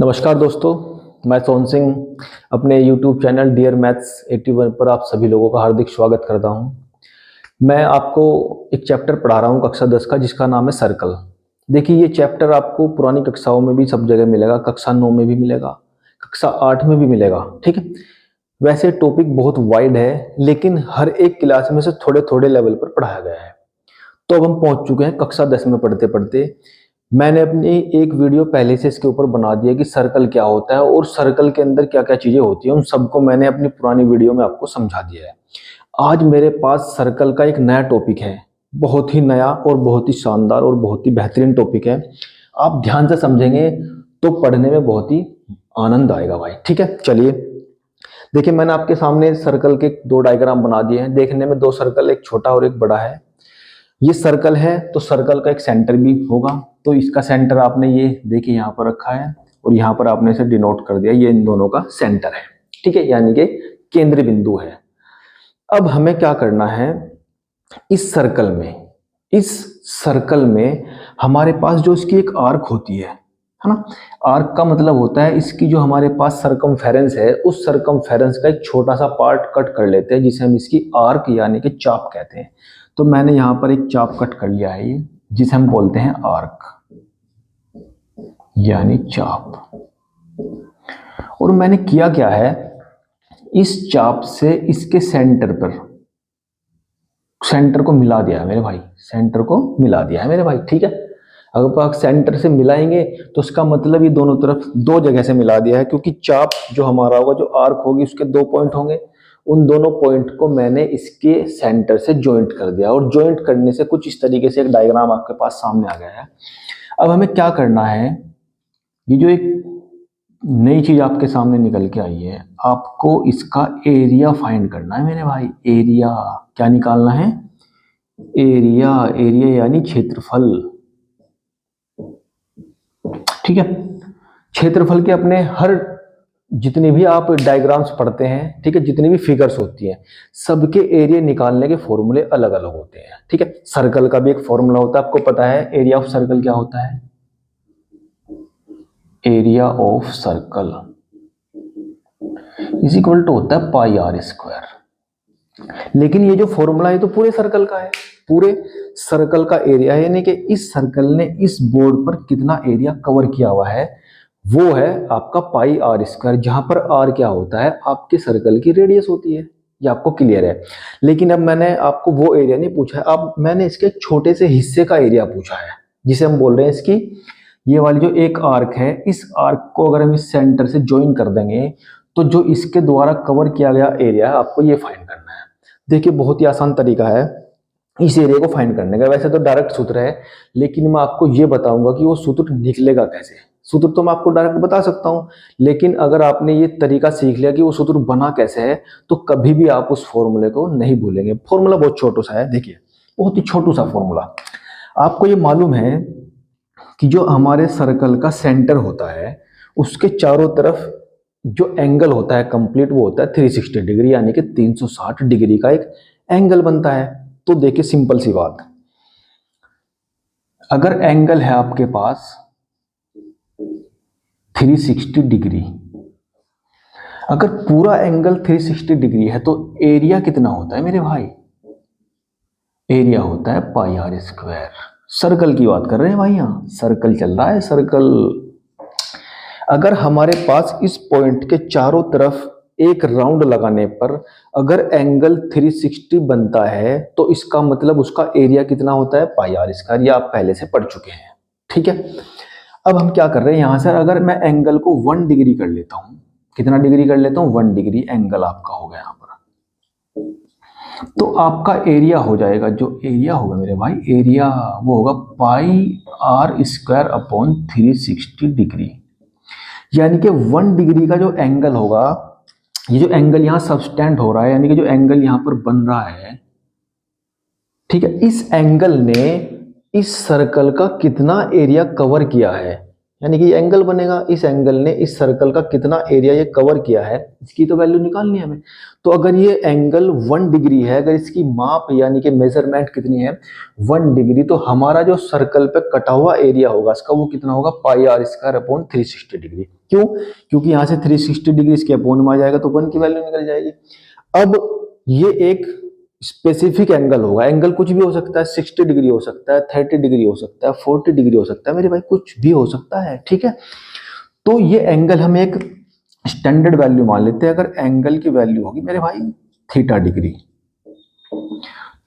नमस्कार दोस्तों, मैं सोहन सिंह अपने YouTube चैनल डियर मैथ्स 81 पर आप सभी लोगों का हार्दिक स्वागत करता हूं। मैं आपको एक चैप्टर पढ़ा रहा हूं कक्षा 10 का, जिसका नाम है सर्कल। देखिए, ये चैप्टर आपको पुरानी कक्षाओं में भी सब जगह मिलेगा, कक्षा 9 में भी मिलेगा, कक्षा 8 में भी मिलेगा। ठीक है, वैसे टॉपिक बहुत वाइड है, लेकिन हर एक क्लास में से थोड़े थोड़े लेवल पर पढ़ाया गया है। तो अब हम पहुंच चुके हैं कक्षा 10 में पढ़ते पढ़ते। मैंने अपनी एक वीडियो पहले से इसके ऊपर बना दिया कि सर्कल क्या होता है और सर्कल के अंदर क्या क्या चीजें होती हैं, उन सबको मैंने अपनी पुरानी वीडियो में आपको समझा दिया है। आज मेरे पास सर्कल का एक नया टॉपिक है, बहुत ही नया और बहुत ही शानदार और बहुत ही बेहतरीन टॉपिक है। आप ध्यान से समझेंगे तो पढ़ने में बहुत ही आनंद आएगा भाई। ठीक है, चलिए देखिए, मैंने आपके सामने सर्कल के दो डायग्राम बना दिए हैं। देखने में दो सर्कल, एक छोटा और एक बड़ा है। ये सर्कल है तो सर्कल का एक सेंटर भी होगा, तो इसका सेंटर आपने ये देखिए यहाँ पर रखा है और यहाँ पर आपने इसे डिनोट कर दिया, ये इन दोनों का सेंटर है। ठीक है, यानी कि केंद्र बिंदु है। अब हमें क्या करना है, इस सर्कल में हमारे पास जो इसकी एक आर्क होती है ना। आर्क का मतलब होता है इसकी जो हमारे पास सरकमफेरेंस है, उस सरकमफेरेंस का एक छोटा सा पार्ट कट कर लेते हैं, जिसे हम इसकी आर्क यानी कि चाप कहते हैं। तो मैंने यहाँ पर एक चाप कट कर लिया है, ये जिसे हम बोलते हैं आर्क यानी चाप। और मैंने किया क्या है, इस चाप से इसके सेंटर को मिला दिया है मेरे भाई, सेंटर को मिला दिया है मेरे भाई। ठीक है, अगर आप सेंटर से मिलाएंगे तो उसका मतलब ये दोनों तरफ दो जगह से मिला दिया है, क्योंकि चाप जो हमारा होगा, जो आर्क होगी, उसके दो पॉइंट होंगे। उन दोनों पॉइंट को मैंने इसके सेंटर से ज्वाइंट कर दिया, और ज्वाइंट करने से कुछ इस तरीके से एक डायग्राम आपके पास सामने आ गया है। अब हमें क्या करना है, ये जो एक नई चीज आपके सामने निकल के आई है, आपको इसका एरिया फाइंड करना है मेरे भाई। एरिया क्या निकालना है, एरिया यानी क्षेत्रफल। ठीक है, क्षेत्रफल के अपने हर जितने भी आप डायग्राम्स पढ़ते हैं, ठीक है, जितनी भी फिगर्स होती हैं, सबके एरिया निकालने के फॉर्मूले अलग अलग होते हैं। ठीक है, सर्कल का भी एक फॉर्मूला होता है, आपको पता है एरिया ऑफ सर्कल क्या होता है। Area of circle is equal to होता है पाई आर स्क्वायर। लेकिन ये जो फॉर्मूला है तो पूरे सर्कल का है, पूरे सर्कल का एरिया है, यानी कि इस सर्कल ने इस बोर्ड पर कितना एरिया कवर किया हुआ है, वो है आपका पाई आर स्क्वायर, जहां पर आर क्या होता है, आपके सर्कल की रेडियस होती है। ये आपको क्लियर है। लेकिन अब मैंने आपको वो एरिया नहीं पूछा है, अब मैंने इसके एक छोटे से हिस्से का एरिया पूछा है, जिसे हम बोल रहे हैं इसकी, ये वाली जो एक आर्क है, इस आर्क को अगर हम इस सेंटर से ज्वाइन कर देंगे तो जो इसके द्वारा कवर किया गया एरिया है, आपको ये फाइंड करना है। देखिए, बहुत ही आसान तरीका है इस एरिया को फाइंड करने का। वैसे तो डायरेक्ट सूत्र है, लेकिन मैं आपको ये बताऊंगा कि वो सूत्र निकलेगा कैसे। सूत्र तो मैं आपको डायरेक्ट बता सकता हूं, लेकिन अगर आपने ये तरीका सीख लिया कि वो सूत्र बना कैसे है, तो कभी भी आप उस फॉर्मूले को नहीं भूलेंगे। फॉर्मूला बहुत छोटा सा है, देखिए, बहुत ही छोटू सा फॉर्मूला। आपको ये मालूम है कि जो हमारे सर्कल का सेंटर होता है, उसके चारों तरफ जो एंगल होता है कंप्लीट, वो होता है 360 डिग्री, यानी कि 360 डिग्री का एक एंगल बनता है। तो देखिए, सिंपल सी बात, अगर एंगल है आपके पास 360 डिग्री, अगर पूरा एंगल 360 डिग्री है, तो एरिया कितना होता है मेरे भाई, एरिया होता है पाई आर स्क्वायर। सर्कल की बात कर रहे हैं भाई, यहां सर्कल चल रहा है, सर्कल। अगर हमारे पास इस पॉइंट के चारों तरफ एक राउंड लगाने पर अगर एंगल 360 बनता है, तो इसका मतलब उसका एरिया कितना होता है, पाई आर स्क्वायर। ये आप पहले से पढ़ चुके हैं। ठीक है, अब हम क्या कर रहे हैं यहां से, अगर मैं एंगल को 1 डिग्री कर लेता हूं, कितना डिग्री कर लेता हूं, 1 डिग्री एंगल आपका हो गया यहां पर, तो आपका एरिया हो जाएगा, जो एरिया होगा मेरे भाई, एरिया वो होगा पाई आर स्क्वायर अपॉन 360 डिग्री। यानी कि 1 डिग्री का जो एंगल होगा, ये जो एंगल यहां सबस्टेंड हो रहा है, यानी कि जो एंगल यहां पर बन रहा है, ठीक है, इस एंगल ने इस सर्कल का कितना एरिया कवर किया है, यानी कि ये एंगल बनेगा, इस एंगल ने इस सर्कल का कितना एरिया ये कवर किया है, इसकी तो वैल्यू निकालनी है हमें। तो अगर ये एंगल 1 डिग्री है, अगर इसकी माप यानी कि मेजरमेंट कितनी है 1 डिग्री, तो हमारा जो सर्कल पे कटा हुआ एरिया होगा इसका वो कितना होगा पाई आर स्क्वायर अपॉन 360 डिग्री। क्यों? क्योंकि यहाँ से 360 डिग्री इसके अपॉन में आ जाएगा तो 1 की वैल्यू निकल जाएगी। अब ये एक स्पेसिफिक एंगल होगा, एंगल कुछ भी हो सकता है, 60 डिग्री हो सकता है, 30 डिग्री हो सकता है, 40 डिग्री हो सकता है मेरे भाई, कुछ भी हो सकता है, ठीक है। तो ये एंगल हम एक स्टैंडर्ड वैल्यू मान लेते हैं। अगर एंगल की वैल्यू होगी मेरे भाई थीटा डिग्री,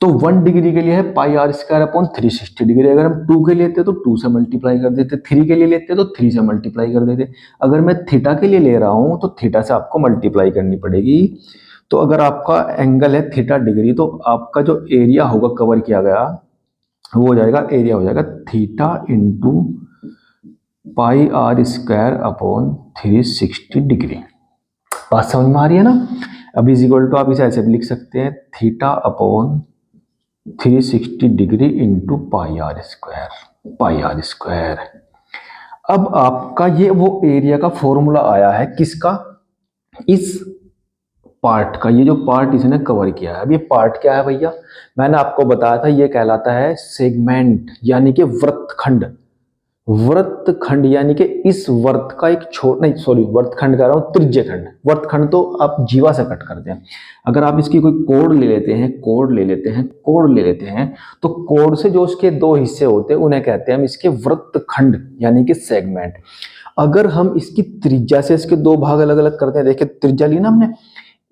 तो 1 डिग्री के लिए है पाई आर स्क्वायर अपॉन 360 डिग्री। अगर हम 2 के लिए लेते तो 2 से मल्टीप्लाई कर देते, 3 के लिए लेते तो 3 से मल्टीप्लाई कर देते। अगर मैं थीटा के लिए ले रहा हूं तो थीटा से आपको मल्टीप्लाई करनी पड़ेगी। तो अगर आपका एंगल है थीटा डिग्री, तो आपका जो एरिया होगा कवर किया गया वो हो जाएगा, एरिया हो जाएगा theta into pi r square upon 360 degree. बात समझ में आ रही है ना? अब इज इक्वल टू आप इसे ऐसे भी लिख सकते हैं, theta upon 360 degree into pi r square. अब आपका ये वो एरिया का फॉर्मूला आया है किसका? इस पार्ट का, ये जो पार्ट इसने कवर किया है। अब ये पार्ट क्या है भैया? मैंने आपको बताया था ये कहलाता है सेगमेंट, यानी कि वृत्तखंड। वृत्तखंड यानी कि इस वर्त का एक वृत्तखंड कह रहा हूं, त्रिज्यखंड। वृत्तखंड तो आप जीवा से कट करते हैं। अगर आप इसकी कोई कोण ले लेते हैं, तो कोण से जो उसके 2 हिस्से होते हैं उन्हें कहते हैं हम इसके वृत्तखंड यानी कि सेगमेंट। अगर हम इसकी त्रिज्या से इसके 2 भाग अलग अलग करते हैं, देखिए त्रिज्या ली ना हमने,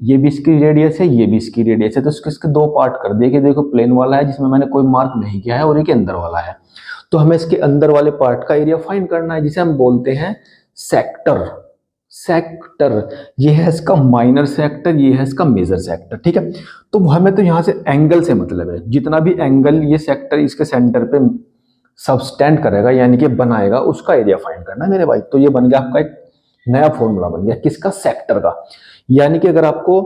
ये भी इसकी रेडियस है, ये भी इसकी रेडियस है, तो इसके 2 पार्ट कर दिए कि देखो प्लेन वाला है जिसमें मैंने कोई मार्क नहीं किया है और एक अंदर वाला है। तो हमें इसके अंदर वाले पार्ट का एरिया फाइंड करना है, जिसे हम बोलते हैं सेक्टर। ये है इसका माइनर सेक्टर, ये है इसका मेजर सेक्टर, ठीक है। तो हमें तो यहाँ से एंगल से मतलब है, जितना भी एंगल ये सेक्टर इसके सेंटर पे सबस्टेंड करेगा यानी कि बनाएगा, उसका एरिया फाइंड करना है मेरे भाई। तो ये बन गया आपका एक नया फॉर्मूला बन गया किसका? सेक्टर का। यानी कि अगर आपको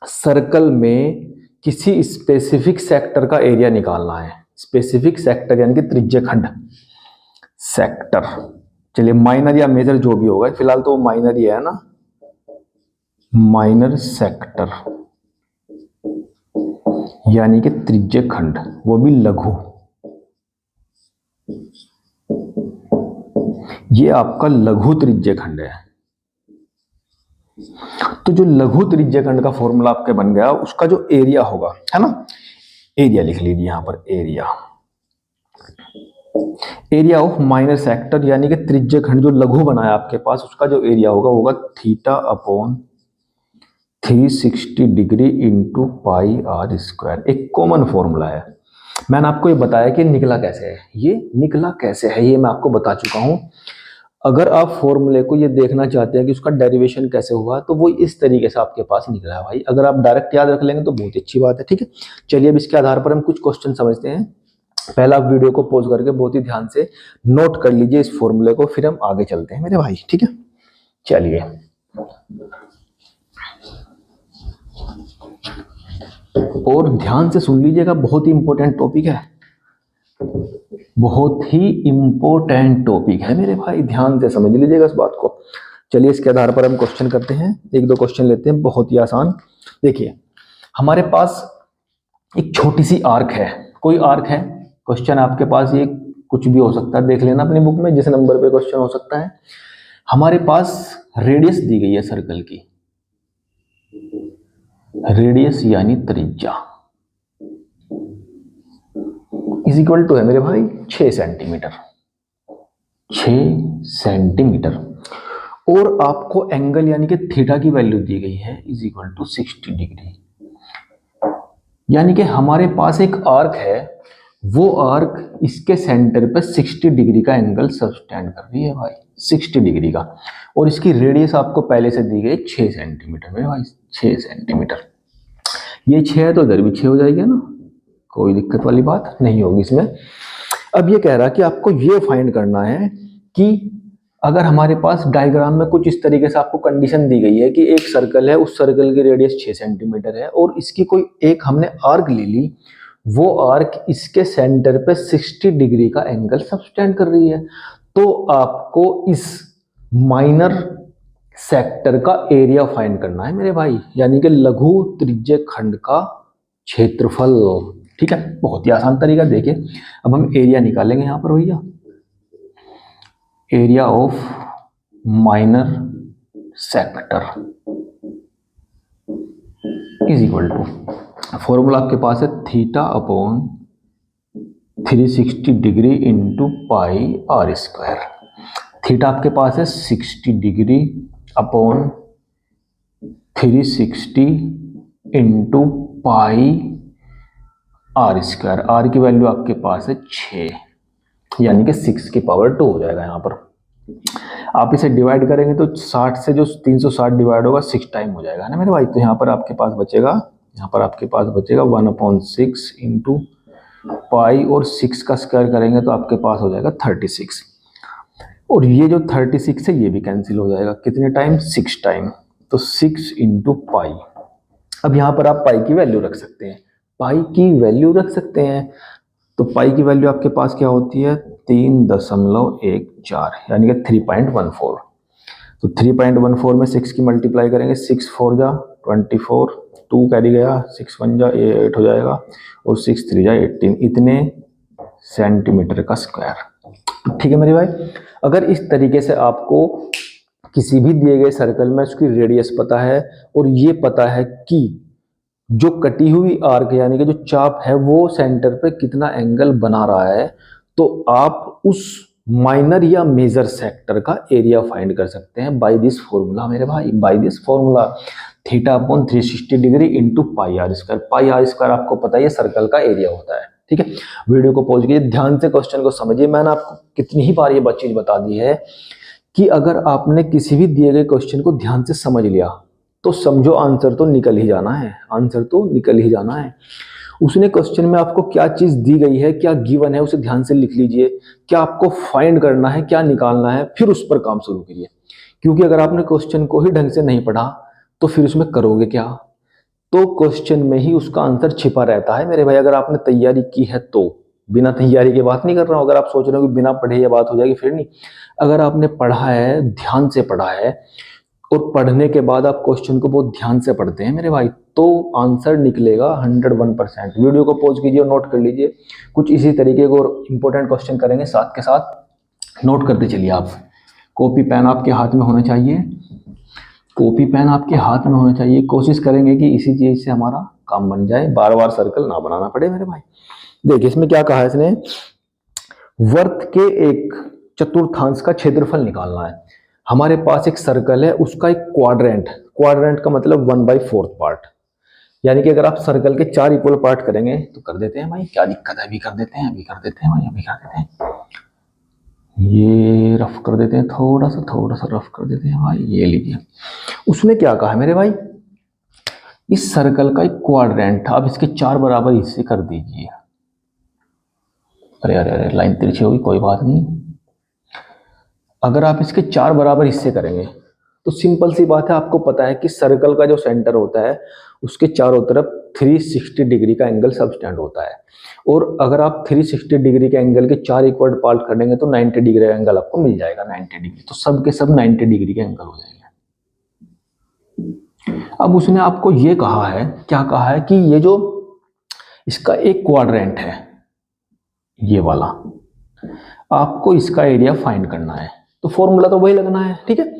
सर्कल में किसी स्पेसिफिक सेक्टर का एरिया निकालना है, स्पेसिफिक सेक्टर यानी कि त्रिज्यखंड सेक्टर, चलिए माइनर या मेजर जो भी होगा, फिलहाल तो वो माइनर ही है ना, माइनर सेक्टर यानी कि त्रिज्यखंड, वो भी लघु। ये आपका लघु त्रिज्यखंड है। तो जो लघु त्रिज्यखंड का फॉर्मूला आपके बन गया, उसका जो एरिया होगा, है ना, एरिया लिख लीजिए यहां पर, एरिया ऑफ माइनर सेक्टर यानी कि त्रिज्यखंड जो लघु बना है आपके पास, उसका जो एरिया होगा theta upon 360 degree into pi r square. एक कॉमन फॉर्मूला है। मैंने आपको ये बताया कि निकला कैसे है, ये मैं आपको बता चुका हूं। अगर आप फॉर्मूले को ये देखना चाहते हैं कि उसका डेरिवेशन कैसे हुआ, तो वो इस तरीके से आपके पास निकला है भाई। अगर आप डायरेक्ट याद रख लेंगे तो बहुत अच्छी बात है, ठीक है। चलिए अब इसके आधार पर हम कुछ क्वेश्चन समझते हैं। पहला आप वीडियो को पॉज करके बहुत ही ध्यान से नोट कर लीजिए इस फॉर्मूले को, फिर हम आगे चलते हैं मेरे भाई, ठीक है। चलिए और ध्यान से सुन लीजिएगा, बहुत ही इंपॉर्टेंट टॉपिक है, बहुत ही इंपॉर्टेंट टॉपिक है मेरे भाई, ध्यान से समझ लीजिएगा इस बात को। चलिए इसके आधार पर हम क्वेश्चन करते हैं, 1-2 क्वेश्चन लेते हैं, बहुत ही आसान। देखिए हमारे पास एक छोटी सी आर्क है, कोई आर्क है, क्वेश्चन आपके पास ये कुछ भी हो सकता है, देख लेना अपनी बुक में जिस नंबर पे क्वेश्चन हो सकता है। हमारे पास रेडियस दी गई है सर्कल की, रेडियस यानी त्रिज्या इज इक्वल टू है मेरे भाई 6 सेंटीमीटर, और आपको एंगल यानी कि थीटा की वैल्यू दी गई है इज इक्वल टू 60 डिग्री। यानी कि हमारे पास एक आर्क है, वो आर्क इसके सेंटर पे 60 डिग्री का एंगल सबस्टेंड कर रही है भाई, 60 डिग्री का, और इसकी रेडियस आपको पहले से दी गई 6 सेंटीमीटर में भाई, 6 सेंटीमीटर। ये 6 है तो इधर भी 6 हो जाएगा ना, कोई दिक्कत वाली बात नहीं होगी इसमें। अब ये कह रहा है कि आपको ये फाइंड करना है कि अगर हमारे पास डायग्राम में कुछ इस तरीके से आपको कंडीशन दी गई है कि एक सर्कल है, उस सर्कल की रेडियस 6 सेंटीमीटर है, और इसकी कोई एक हमने आर्क ले ली, वो आर्क इसके सेंटर पे 60 डिग्री का एंगल सबस्टेंड कर रही है, तो आपको इस माइनर सेक्टर का एरिया फाइंड करना है मेरे भाई, यानी कि लघु त्रिज्यक खंड का क्षेत्रफल। ठीक है, बहुत ही आसान तरीका। देखिए अब हम एरिया निकालेंगे यहां पर भैया, area of minor sector is equal to, formula आपके पास है theta upon 360 degree into pi r square. Theta आपके पास है 60 degree upon 360 into pi r square. R की वैल्यू आपके पास है 6, यानी कि 6 की पावर 2 हो जाएगा। यहाँ पर आप इसे डिवाइड करेंगे तो 60 से जो 360 डिवाइड होगा 6 टाइम हो जाएगा ना मेरे भाई। तो यहाँ पर आपके पास बचेगा, यहाँ पर आपके पास बचेगा 1/6 इंटू पाई, और 6 का स्क्वायर करेंगे तो आपके पास हो जाएगा 36। और ये जो 36 है ये भी कैंसिल हो जाएगा, कितने टाइम? 6 टाइम। तो 6 इंटू पाई। अब यहाँ पर आप पाई की वैल्यू रख सकते हैं, पाई की वैल्यू रख सकते हैं। तो पाई की वैल्यू आपके पास क्या होती है? 3.14, यानी कि 3.14। तो 3.14 में 6 की मल्टीप्लाई करेंगे, 6 4 जा 24, 2 कैरी गया, 6 1 जा 8 हो जाएगा, और 6 3 जा 18, इतने सेंटीमीटर का स्क्वायर। ठीक है मेरे भाई, अगर इस तरीके से आपको किसी भी दिए गए सर्कल में उसकी रेडियस पता है और ये पता है कि जो कटी हुई आर्क यानी कि जो चाप है वो सेंटर पे कितना एंगल बना रहा है, तो आप उस माइनर या मेजर सेक्टर का एरिया फाइंड कर सकते हैं बाय दिस फॉर्मूला मेरे भाई, by this formula theta upon 360 degree into pi r square. Pi r square आपको पता है ये सर्कल का एरिया होता है। ठीक है, वीडियो को पॉज कीजिए, ध्यान से क्वेश्चन को समझिए। मैंने आपको कितनी ही बार ये चीज बता दी है कि अगर आपने किसी भी दिए गए क्वेश्चन को ध्यान से समझ लिया तो समझो आंसर तो निकल ही जाना है, आंसर तो निकल ही जाना है। उसने क्वेश्चन में आपको क्या चीज दी गई है, क्या गिवन है, उसे ध्यान से लिख लीजिए। क्या आपको फाइंड करना है, क्या निकालना है, फिर उस पर काम शुरू कीजिए। क्योंकि अगर आपने क्वेश्चन को ही ढंग से नहीं पढ़ा तो फिर उसमें करोगे क्या? तो क्वेश्चन में ही उसका आंसर छिपा रहता है मेरे भाई। अगर आपने तैयारी की है तो, बिना तैयारी की बात नहीं कर रहा हूं, अगर आप सोच रहे हो कि बिना पढ़े ये बात हो जाएगी, फिर नहीं। अगर आपने पढ़ा है, ध्यान से पढ़ा है, और पढ़ने के बाद आप क्वेश्चन को बहुत ध्यान से पढ़ते हैं मेरे भाई, तो आंसर निकलेगा 101%। वीडियो को पॉज कीजिए और नोट कर लीजिए। कुछ इसी तरीके को और इंपॉर्टेंट क्वेश्चन करेंगे, साथ के साथ नोट करते चलिए। आप कॉपी पेन आपके हाथ में होना चाहिए, कॉपी पेन आपके हाथ में होना चाहिए। कोशिश करेंगे कि इसी चीज से हमारा काम बन जाए, बार बार सर्कल ना बनाना पड़े मेरे भाई। देखिए इसमें क्या कहा है इसने, वर्त के एक चतुर्थांश का क्षेत्रफल निकालना है। हमारे पास एक सर्कल है, उसका एक क्वाड्रेंट, क्वाड्रेंट का मतलब 1/4 पार्ट, यानी कि अगर आप सर्कल के 4 इक्वल पार्ट करेंगे तो कर देते हैं भाई, क्या दिक्कत है, अभी कर देते हैं, अभी कर देते हैं भाई, अभी कर देते हैं। ये रफ कर देते हैं, थोड़ा सा रफ कर देते हैं भाई, ये लीजिए। उसने क्या कहा मेरे भाई, इस सर्कल का एक क्वाड्रेंट, आप इसके 4 बराबर हिस्से कर दीजिए। अरे अरे अरे लाइन तिरछी होगी, कोई बात नहीं। अगर आप इसके 4 बराबर हिस्से करेंगे तो सिंपल सी बात है, आपको पता है कि सर्कल का जो सेंटर होता है उसके चारों तरफ 360 डिग्री का एंगल सबटेंड होता है। और अगर आप 360 डिग्री के एंगल के 4 इक्वल पार्ट करेंगे तो 90 डिग्री का एंगल आपको मिल जाएगा, 90 डिग्री। तो सब के सब 90 डिग्री के एंगल हो जाएंगे। अब उसने आपको ये कहा है, क्या कहा है कि ये जो इसका एक क्वाड्रेंट है ये वाला, आपको इसका एरिया फाइंड करना है। तो फॉर्मूला तो वही लगना है। ठीक है,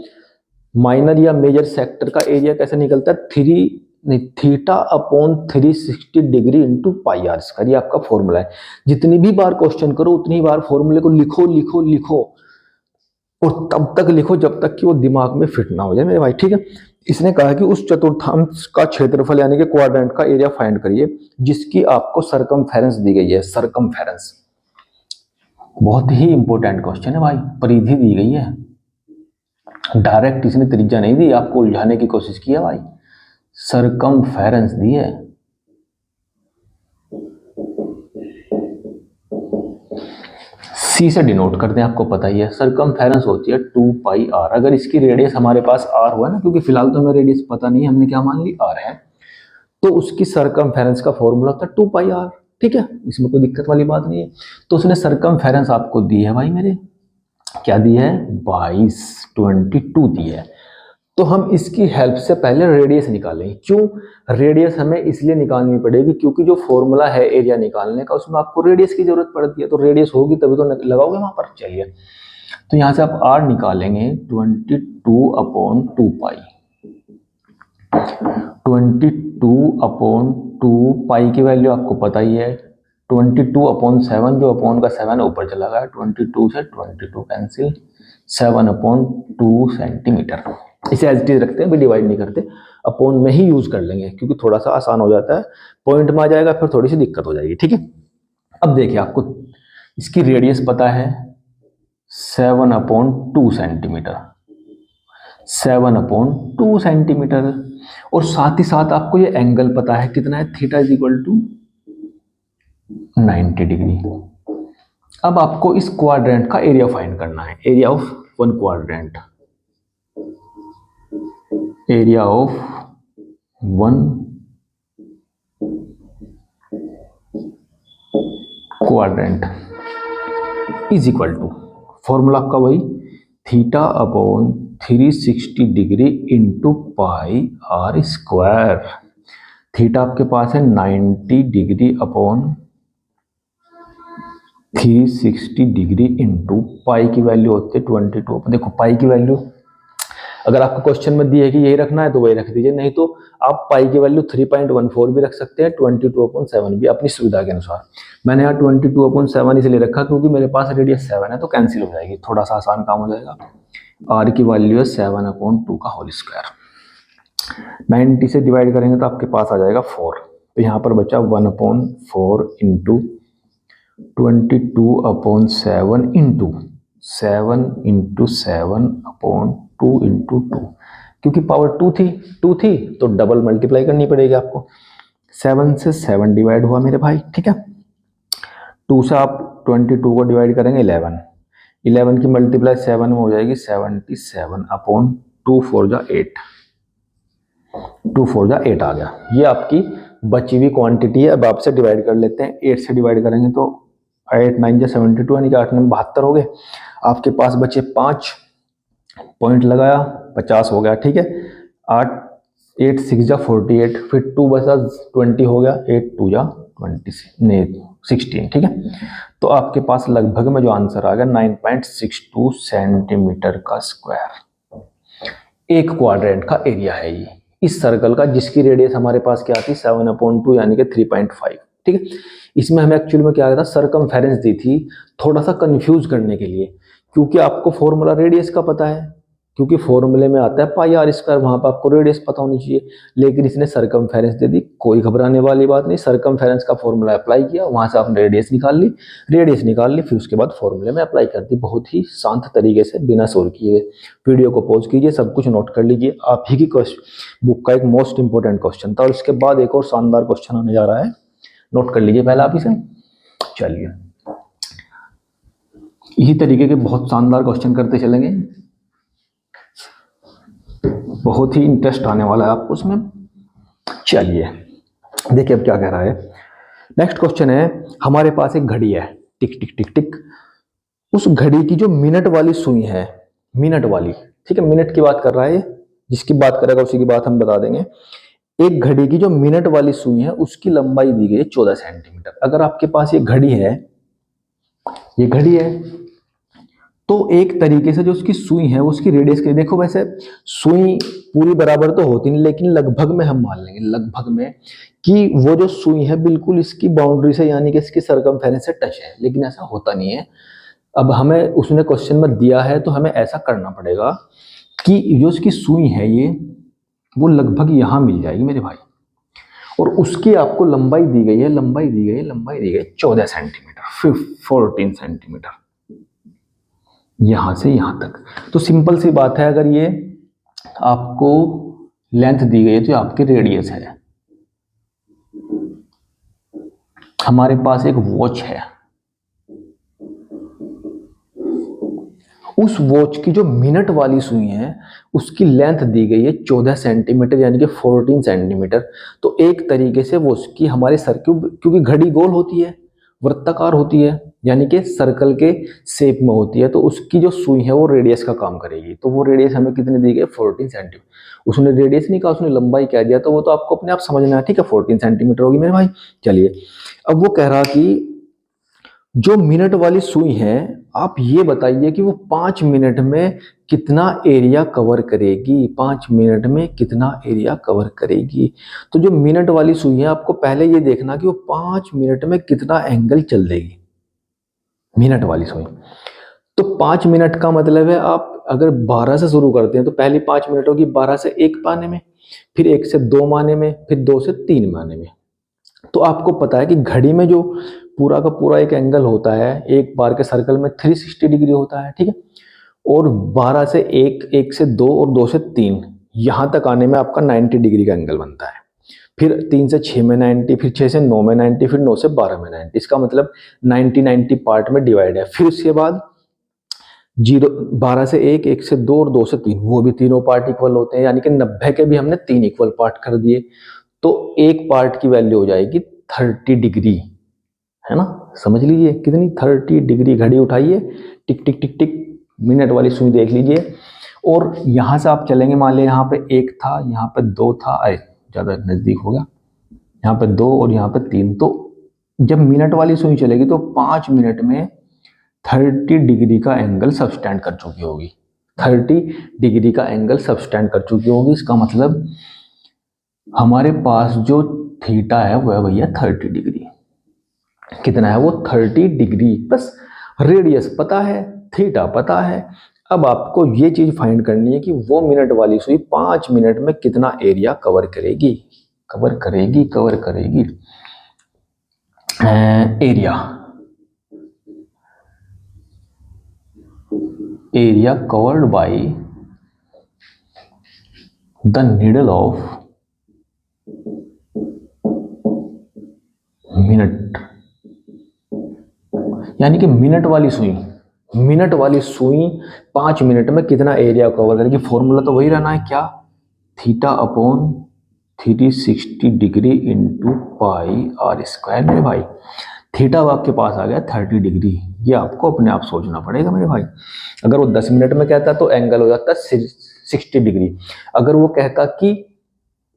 माइनर या मेजर सेक्टर का एरिया कैसे निकलता है, theta upon 360 degree into pi r square, ये आपका फॉर्मूला है। जितनी भी बार क्वेश्चन करो उतनी बार फॉर्मूले को लिखो लिखो लिखो, और तब तक लिखो जब तक कि वो दिमाग में फिट ना हो जाए मेरे भाई। ठीक है, इसने कहा कि उस चतुर्थांश का क्षेत्रफल यानी कि क्वाड्रेंट का एरिया फाइंड करिए जिसकी आपको सरकमफेरेंस दी गई है। सरकमफेरेंस बहुत ही इंपॉर्टेंट क्वेश्चन है भाई, परिधि दी गई है, डायरेक्ट इसने त्रिज्या नहीं दी, आपको उलझाने की कोशिश की है भाई, सरकमफेरेंस दी है। सी से डिनोट कर दें, आपको पता ही है सरकमफेरेंस होती है 2 पाई आर। अगर इसकी रेडियस हमारे पास आर हुआ ना, क्योंकि फिलहाल तो हमें रेडियस पता नहीं, हमने क्या मान ली, आर है, तो उसकी सरकमफेरेंस का फॉर्मूला था 2 पाई आर। ठीक है, इसमें कोई दिक्कत वाली बात नहीं है। तो उसने सरकमफेरेंस आपको दी है भाई मेरे, क्या दिया है 22 दिया है। तो हम इसकी हेल्प से पहले रेडियस निकालेंगे। क्यों रेडियस हमें इसलिए निकालनी पड़ेगी क्योंकि जो फॉर्मूला है एरिया निकालने का उसमें आपको रेडियस की जरूरत पड़ती है, तो रेडियस होगी तभी तो लगाओगे वहां पर। चलिए तो यहां से आप r निकालेंगे 22/2 पाई। 22/2 पाई की वैल्यू आपको पता ही है 22/7, जो अपॉन का 7 ऊपर चला गया, 22 से 22 कैंसिल, 7/2 सेंटीमीटर। इसे एज इट इज रखते हैं, भी डिवाइड नहीं करते, अपॉन में ही यूज कर लेंगे क्योंकि थोड़ा सा आसान हो जाता है। पॉइंट में आ जाएगा फिर थोड़ी सी दिक्कत हो जाएगी, ठीक है। अब देखिए आपको इसकी रेडियस पता है 7/2 सेंटीमीटर, 7/2 सेंटीमीटर, और साथ ही साथ आपको ये एंगल पता है कितना है, theta is equal to 90 degree. अब आपको इस क्वाड्रेंट का एरिया फाइंड करना है, area of one quadrant, area of one quadrant is equal to, formula आपका वही θ/360 degree into pi r square. Theta आपके पास है 90 degree upon 360 degree into pi की वैल्यू होती है 22। देखो पाई की वैल्यू अगर आपको क्वेश्चन में दी है कि यही रखना है तो वही रख दीजिए, नहीं तो आप पाई की वैल्यू 3.14 भी रख सकते हैं, 22/7 भी, अपनी सुविधा के अनुसार। मैंने यहाँ 22/7 इसलिए रखा क्योंकि मेरे पास रेडियस 7 है तो कैंसिल हो जाएगी, थोड़ा सा आसान काम हो जाएगा। आर की वैल्यू है 7/2 का होल स्क्वायर, 90 से डिवाइड करेंगे तो आपके पास आ जाएगा 4, तो यहाँ पर बचा 1/4 इंटू 22/7 इंटू 7 इंटू 7/2 इंटू 2, क्योंकि पावर 2 थी तो डबल मल्टीप्लाई करनी पड़ेगी आपको। 7 से 7 डिवाइड हुआ मेरे भाई, ठीक है। 2 से आप 22 को डिवाइड करेंगे 11 की मल्टीप्लाई 7 में हो जाएगी 77/2 4 जा 8, 2 4 जा 8 आ गया। ये आपकी बची हुई क्वांटिटी है। अब आपसे डिवाइड कर लेते हैं, 8 से डिवाइड करेंगे तो 8 9 जा 72, यानी कि 8 9 72 हो गए। आपके पास बचे 5, पॉइंट लगाया 50 हो गया, ठीक है। 8 6 जा 48, फिर 2 बचा 20 हो गया, 8 2 जा 16, ठीक है। तो आपके पास लगभग में जो आंसर आ गया 9.62 सेंटीमीटर का स्क्वायर एक क्वाड्रेंट का एरिया है ये इस सर्कल का, जिसकी रेडियस हमारे पास क्या थी 7/2 यानी कि 3.5, ठीक है। इसमें हमें एक्चुअली में क्या आया था, सरकमफेरेंस दी थी, थोड़ा सा कंफ्यूज करने के लिए, क्योंकि आपको फॉर्मूला रेडियस का पता है, क्योंकि फॉर्मूले में आता है पाई आर स्क्वायर, वहां पर आपको रेडियस पता होनी चाहिए, लेकिन इसने सरकमफेरेंस दे दी। कोई घबराने वाली बात नहीं, सरकमफेरेंस का फॉर्मूला अप्लाई किया, वहां से आपने रेडियस निकाल ली, फिर उसके बाद फॉर्मूले में अप्लाई कर दी, बहुत ही शांत तरीके से, बिना शोर किए। वीडियो को पॉज कीजिए, सब कुछ नोट कर लीजिए। आप ही की बुक का एक मोस्ट इंपोर्टेंट क्वेश्चन था, और उसके बाद एक और शानदार क्वेश्चन आने जा रहा है, नोट कर लीजिए पहले आप इसे। चलिए इसी तरीके के बहुत शानदार क्वेश्चन करते चलेंगे, बहुत ही इंटरेस्ट आने वाला है आपको उसमें। चलिए देखिए अब क्या कह रहा है। नेक्स्ट क्वेश्चन है, हमारे पास एक घड़ी है, टिक टिक टिक टिक, उस घड़ी की जो मिनट वाली सुई है, मिनट वाली, ठीक है, मिनट की बात कर रहा है, जिसकी बात करेगा उसी की बात हम बता देंगे। एक घड़ी की जो मिनट वाली सुई है उसकी लंबाई दी गई है 14 सेंटीमीटर। अगर आपके पास ये घड़ी है, ये घड़ी है, तो एक तरीके से जो उसकी सुई है उसकी रेडियस के, देखो वैसे सुई पूरी बराबर तो होती नहीं, लेकिन लगभग में हम मान लेंगे, लगभग में, कि वो जो सुई है बिल्कुल इसकी बाउंड्री से यानी कि इसकी सरकमफेरेंस से टच है, लेकिन ऐसा होता नहीं है। अब हमें उसने क्वेश्चन में दिया है तो हमें ऐसा करना पड़ेगा कि जो इसकी सुई है ये वो लगभग यहां मिल जाएगी मेरे भाई, और उसकी आपको लंबाई दी गई है, लंबाई दी गई 14 सेंटीमीटर, 14 सेंटीमीटर, यहां से यहां तक। तो सिंपल सी बात है, अगर ये आपको लेंथ दी गई है तो आपकी रेडियस है। हमारे पास एक वॉच है, उस वॉच की जो मिनट वाली सुई है उसकी लेंथ दी गई है 14 सेंटीमीटर यानी कि 14 सेंटीमीटर। तो एक तरीके से वो उसकी हमारे सर, क्योंकि घड़ी गोल होती है, वृत्ताकार होती है, यानी कि सर्कल के शेप में होती है, तो उसकी जो सुई है वो रेडियस का काम करेगी। तो वो रेडियस हमें कितनी दी गई, 14 सेंटीमीटर। उसने रेडियस नहीं कहा, उसने लंबाई कह दिया, तो वो तो आपको अपने आप समझना है, ठीक है, 14 सेंटीमीटर होगी मेरे भाई। चलिए, अब वो कह रहा कि जो मिनट वाली सुई है, आप ये बताइए कि वो 5 मिनट में कितना एरिया कवर करेगी, 5 मिनट में कितना एरिया कवर करेगी। तो जो मिनट वाली सुई है, आपको पहले ये देखना कि वो 5 मिनट में कितना एंगल चल देगी, मिनट वाली सुई। तो 5 मिनट का मतलब है, आप अगर 12 से शुरू करते हैं तो पहली 5 मिनट होगी 12 से 1 पाने में, फिर 1 से 2 माने में, फिर 2 से 3 माने में। तो आपको पता है कि घड़ी में जो पूरा का पूरा एक एंगल होता है, एक बार के सर्कल में 360 डिग्री होता है, ठीक है। और 12 से 1, 1 से 2 और 2 से 3 यहां तक आने में आपका 90 डिग्री का एंगल बनता है। फिर 3 से 6 में 90, फिर 6 से 9 में 90, फिर 9 से 12 में 90। इसका मतलब 90 पार्ट में डिवाइड है। फिर उसके बाद 12 से 1, 1 से 2 और 2 से 3, वो भी तीनों पार्ट इक्वल होते हैं, यानी कि 90 के भी हमने 3 इक्वल पार्ट कर दिए। तो एक पार्ट की वैल्यू हो जाएगी 30 डिग्री, है ना। समझ लीजिए कितनी, 30 डिग्री। घड़ी उठाइए, टिक टिक टिक टिक, मिनट वाली सुई देख लीजिए। और यहां से आप चलेंगे, मान लिया यहाँ पे 1 था, यहाँ पे 2 था, अरे ज्यादा नजदीक हो गया, यहाँ पे 2 और यहाँ पे 3। तो जब मिनट वाली सुई चलेगी तो 5 मिनट में 30 डिग्री का एंगल सबस्टेंड कर चुकी होगी, 30 डिग्री का एंगल सबस्टेंड कर चुकी होगी। इसका मतलब हमारे पास जो थीटा है वह भैया 30 डिग्री। कितना है वो, 30 डिग्री। बस रेडियस पता है, थीटा पता है। अब आपको ये चीज फाइंड करनी है कि वो मिनट वाली सुई 5 मिनट में कितना एरिया कवर करेगी, कवर करेगी, कवर करेगी। Area covered by the needle of minute, यानी कि मिनट वाली सुई 5 मिनट में कितना एरिया कवर करेगी। फॉर्मूला तो वही रहना है, क्या, theta upon 360 degree into pi r square. मेरे भाई थीटा आपके पास आ गया 30 डिग्री, ये आपको अपने आप सोचना पड़ेगा मेरे भाई। अगर वो 10 मिनट में कहता तो एंगल हो जाता 60 डिग्री। अगर वो कहता कि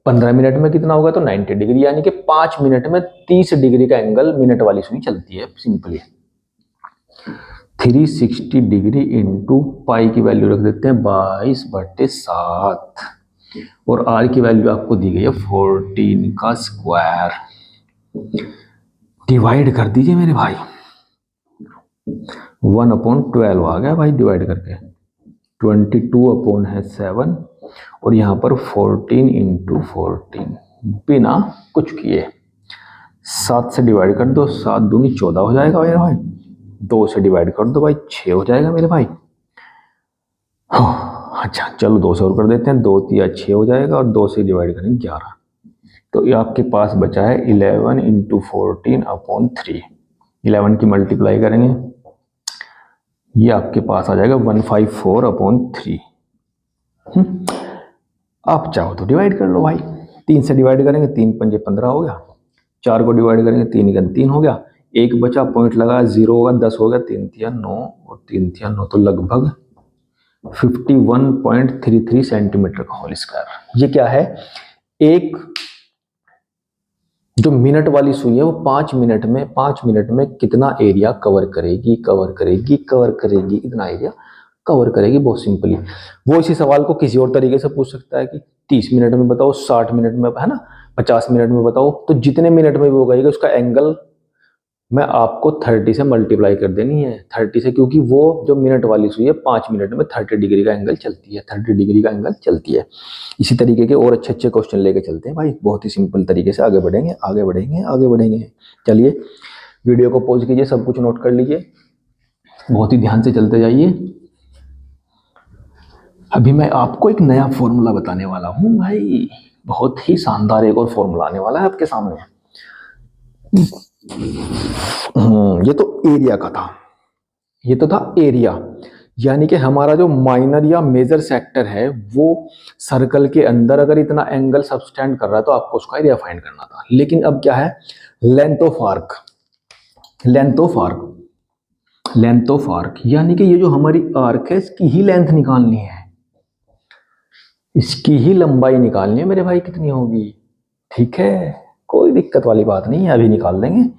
15 मिनट में कितना होगा तो 90 डिग्री, यानी कि 5 मिनट में 30 डिग्री का एंगल मिनट वाली सुई चलती है। सिंपली 360 डिग्री इंटू पाई की वैल्यू रख देते हैं 22/7 और आर की वैल्यू आपको दी गई है 14 का स्क्वायर। डिवाइड कर दीजिए मेरे भाई, 1/12 आ गया भाई डिवाइड करके। 22/7 और यहाँ पर 14 इंटू 14 बिना कुछ किए 7 से डिवाइड कर दो, 7 दूनी 14 हो जाएगा मेरे भाई। 2 से डिवाइड कर दो भाई, 6 हो जाएगा मेरे भाई। अच्छा चलो 2 से और कर देते हैं, 2 तिया 6 हो जाएगा और 2 से डिवाइड करेंगे 11। तो ये आपके पास बचा है 11 इंटू 14/3। 11 की मल्टीप्लाई करेंगे, ये आपके पास आ जाएगा 154/3। आप चाहो तो डिवाइड कर लो भाई, 3 से डिवाइड करेंगे, 3 पंजे 15 हो गया। 4 को डिवाइड करेंगे, 3 गन 3 हो गया। एक बचा, पॉइंट लगा, 0 होगा, 10 हो गया, 3 तिया 9 और 3 तिया 9, तो लगभग 51.33 सेंटीमीटर का होल स्क्वायर। ये क्या है, एक जो मिनट वाली सुई है वो 5 मिनट में कितना एरिया कवर करेगी, इतना एरिया कवर करेगी। बहुत सिंपली वो इसी सवाल को किसी और तरीके से पूछ सकता है कि 30 मिनट में बताओ, 60 मिनट में, है ना, 50 मिनट में बताओ। तो जितने मिनट में भी वो कहेगा उसका एंगल मैं आपको 30 से मल्टीप्लाई कर देनी है, 30 से, क्योंकि वो जो मिनट वाली सुई है 5 मिनट में 30 डिग्री का एंगल चलती है, 30 डिग्री का एंगल चलती है। इसी तरीके के और अच्छे अच्छे क्वेश्चन लेके चलते हैं भाई, बहुत ही सिंपल तरीके से आगे बढ़ेंगे। चलिए वीडियो को पॉज कीजिए, सब कुछ नोट कर लीजिए, बहुत ही ध्यान से चलते जाइए। अभी मैं आपको एक नया फॉर्मूला बताने वाला हूं भाई, बहुत ही शानदार एक और फॉर्मूला आने वाला है आपके सामने। ये तो एरिया का था, ये तो था एरिया, यानी कि हमारा जो माइनर या मेजर सेक्टर है वो सर्कल के अंदर अगर इतना एंगल सबस्टेंड कर रहा है तो आपको उसका एरिया फाइंड करना था। लेकिन अब क्या है, length of arc length of arc, यानी कि ये जो हमारी आर्क है इसकी ही लेंथ निकालनी है, इसकी ही लंबाई निकालनी है मेरे भाई, कितनी होगी। ठीक है, कोई दिक्कत वाली बात नहीं है, अभी निकाल देंगे,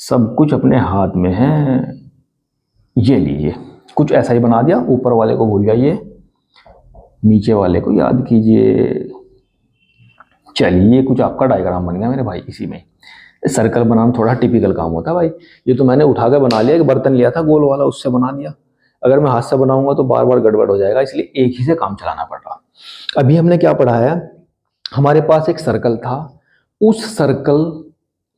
सब कुछ अपने हाथ में है। ये लीजिए, कुछ ऐसा ही बना दिया, ऊपर वाले को भूल जाइए, नीचे वाले को याद कीजिए। चलिए, ये कुछ आपका डायग्राम बन गया मेरे भाई। इसी में सर्कल बनाना थोड़ा टिपिकल काम होता है भाई। ये तो मैंने उठा के बना लिया, एक बर्तन लिया था गोल वाला, उससे बना दिया। अगर मैं हाथ से बनाऊंगा तो बार बार गड़बड़ हो जाएगा, इसलिए एक ही से काम चलाना पड़ रहा। अभी हमने क्या पढ़ा है, हमारे पास एक सर्कल था, उस सर्कल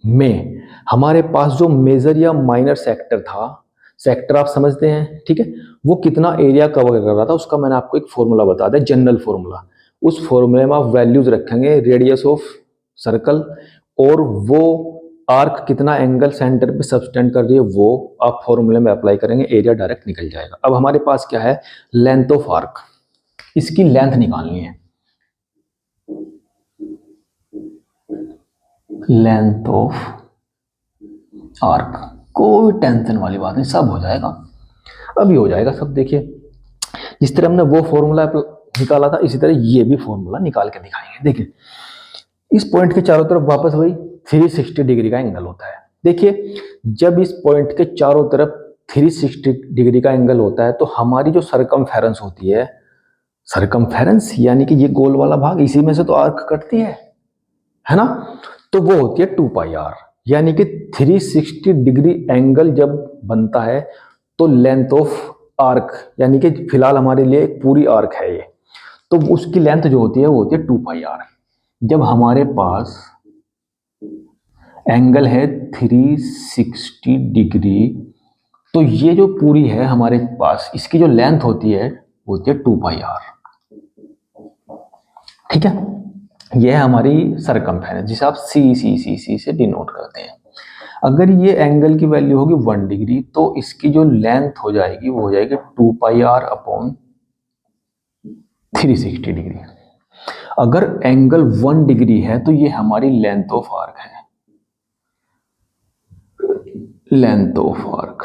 में हमारे पास जो मेजर या माइनर सेक्टर था, सेक्टर आप समझते हैं, ठीक है, वो कितना एरिया कवर कर रहा था, उसका मैंने आपको एक फॉर्मूला बता दिया, जनरल फॉर्मूला। उस फॉर्मूले में आप वैल्यूज रखेंगे, रेडियस ऑफ सर्कल और वो आर्क कितना एंगल सेंटर पे सबटेंड कर रही है, वो आप फॉर्मूले में अप्लाई करेंगे, एरिया डायरेक्ट निकल जाएगा। अब हमारे पास क्या है, लेंथ ऑफ आर्क, इसकी लेंथ निकालनी है, लेंथ ऑफ आर्क। कोई टेंशन वाली बात नहीं, सब हो जाएगा, अभी हो जाएगा सब। देखिए, जिस तरह हमने वो फॉर्मूला निकाला था, इसी तरह ये भी फॉर्मूला निकाल के दिखाएंगे। देखिए, इस पॉइंट के चारों तरफ वापस वही 360 डिग्री का एंगल होता है। देखिए, जब इस पॉइंट के चारों तरफ 360 डिग्री का एंगल होता है तो हमारी जो सरकमफेरेंस होती है, सरकमफेरेंस यानी कि ये गोल वाला भाग, इसी में से तो आर्क कटती है ना, तो वो होती है 2 पाई आर। यानी कि 360 डिग्री एंगल जब बनता है तो लेंथ ऑफ आर्क, यानी कि फिलहाल हमारे लिए एक पूरी आर्क है ये, तो उसकी लेंथ जो होती है वो होती है 2 पाई आर। जब हमारे पास एंगल है 360 डिग्री, तो ये जो पूरी है हमारे पास, इसकी जो लेंथ होती है वो होती है 2 पाई आर। ठीक है, यह है हमारी सरकमफेरेंस, जिसे आप सी से डिनोट करते हैं। अगर ये एंगल की वैल्यू होगी 1 डिग्री, तो इसकी जो लेंथ हो जाएगी वो हो जाएगी 2 पाई आर अपॉन 360 डिग्री। अगर एंगल 1 डिग्री है तो ये हमारी लेंथ ऑफ आर्क है, लेंथ ऑफ आर्क।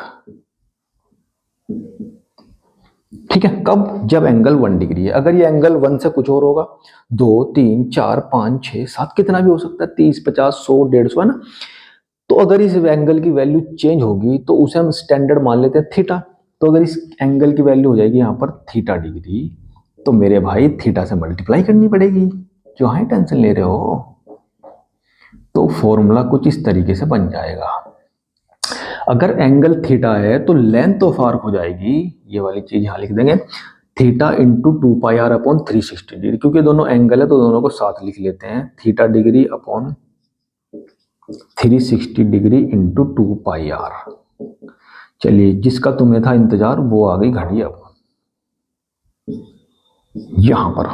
ठीक है, कब, जब एंगल 1 डिग्री है। अगर ये एंगल 1 से कुछ और होगा, 2 3 4 5 6 7, कितना भी हो सकता है, 30 50 100 150, है ना। तो अगर इस एंगल की वैल्यू चेंज होगी तो उसे हम स्टैंडर्ड मान लेते हैं थीटा। तो अगर इस एंगल की वैल्यू हो जाएगी यहाँ पर थीटा डिग्री, तो मेरे भाई थीटा से मल्टीप्लाई करनी पड़ेगी। क्यों है टेंशन ले रहे हो। तो फॉर्मूला कुछ इस तरीके से बन जाएगा। अगर एंगल थीटा है तो लेंथ ऑफ आर्क हो जाएगी, ये वाली चीज यहां लिख देंगे, theta into 2 pi r upon 360 degree. क्योंकि दोनों एंगल है तो दोनों को साथ लिख लेते हैं, theta degree upon 360 degree into 2 pi r. चलिए, जिसका तुम्हें था इंतजार वो आ गई घड़ी अब यहां पर।